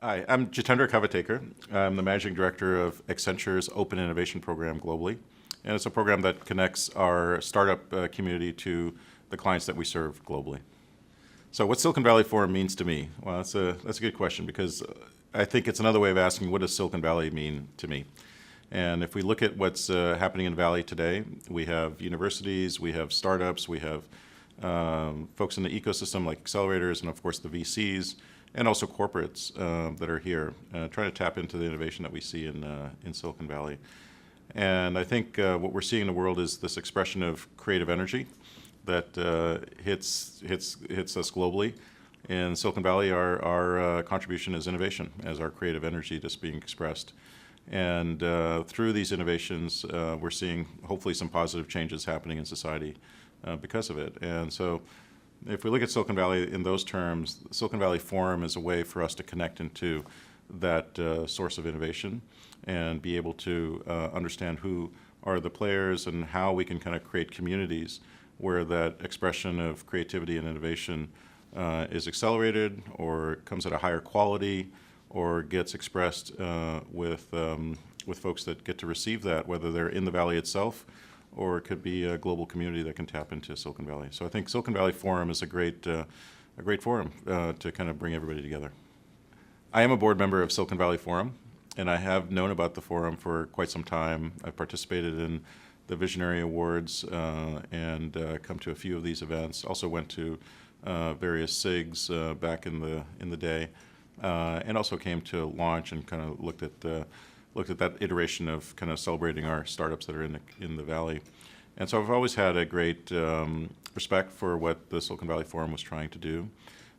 Hi, I'm Jitendra Kavathekar. I'm the Managing Director of Accenture's Open Innovation program globally. And it's a program that connects our startup community to the clients that we serve globally. So what Silicon Valley Forum means to me? Well, that's a good question because I think it's another way of asking what does Silicon Valley mean to me? And if we look at what's happening in Valley today, we have universities, we have startups, we have folks in the ecosystem like accelerators and of course the VCs, and also corporates that are here trying to tap into the innovation that we see in Silicon Valley. And I think what we're seeing in the world is this expression of creative energy that hits us globally. In Silicon Valley, our contribution is innovation as our creative energy just being expressed. And through these innovations, we're seeing hopefully some positive changes happening in society because of it. And so if we look at Silicon Valley in those terms, the Silicon Valley Forum is a way for us to connect into that source of innovation and be able to understand who are the players and how we can kind of create communities where that expression of creativity and innovation is accelerated or comes at a higher quality or gets expressed with folks that get to receive that, whether they're in the Valley itself or it could be a global community that can tap into Silicon Valley. So I think Silicon Valley Forum is a great forum to kind of bring everybody together. I am a board member of Silicon Valley Forum, and I have known about the forum for quite some time. I've participated in the Visionary Awards and come to a few of these events. Also went to various SIGs back in the day, and also came to launch and kind of looked at that iteration of kind of celebrating our startups that are in the Valley. And so I've always had a great respect for what the Silicon Valley Forum was trying to do.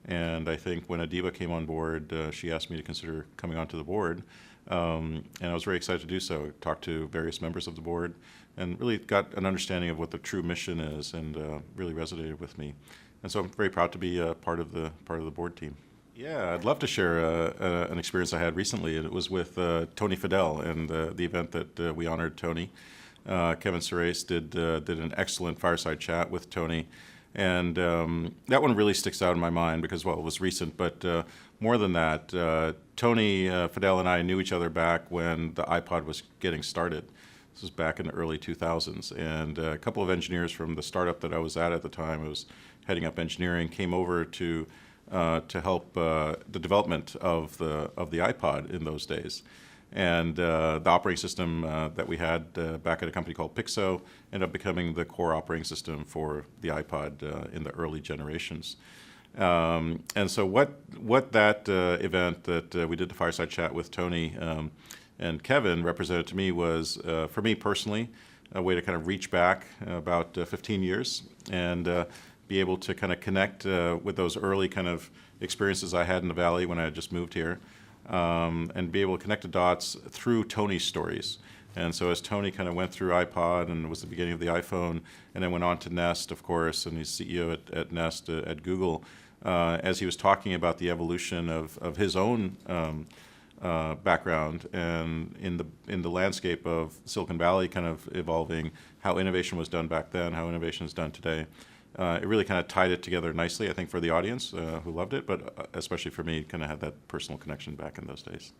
And I think when Adiba came on board, she asked me to consider coming onto the board. And I was very excited to do so. Talked to various members of the board and really got an understanding of what the true mission is and really resonated with me. And so I'm very proud to be a part of the board team. Yeah, I'd love to share an experience I had recently, and it was with Tony Fadell and the event that we honored Tony. Kevin Surace did an excellent fireside chat with Tony, and that one really sticks out in my mind because, well, it was recent, but more than that, Tony Fadell and I knew each other back when the iPod was getting started. This was back in the early 2000s, and a couple of engineers from the startup that I was at the time, I was heading up engineering, came over to help the development of the iPod in those days. And the operating system that we had back at a company called Pixo ended up becoming the core operating system for the iPod in the early generations. And so what that event that we did the fireside chat with Tony and Kevin represented to me was, for me personally, a way to kind of reach back about 15 years and be able to kind of connect with those early kind of experiences I had in the Valley when I had just moved here, and be able to connect the dots through Tony's stories. And so as Tony kind of went through iPod and was the beginning of the iPhone, and then went on to Nest, of course, and he's CEO at Nest at Google, as he was talking about the evolution of his own background and in the landscape of Silicon Valley kind of evolving, how innovation was done back then, how innovation is done today. It really kind of tied it together nicely, I think, for the audience who loved it, but especially for me, kind of had that personal connection back in those days.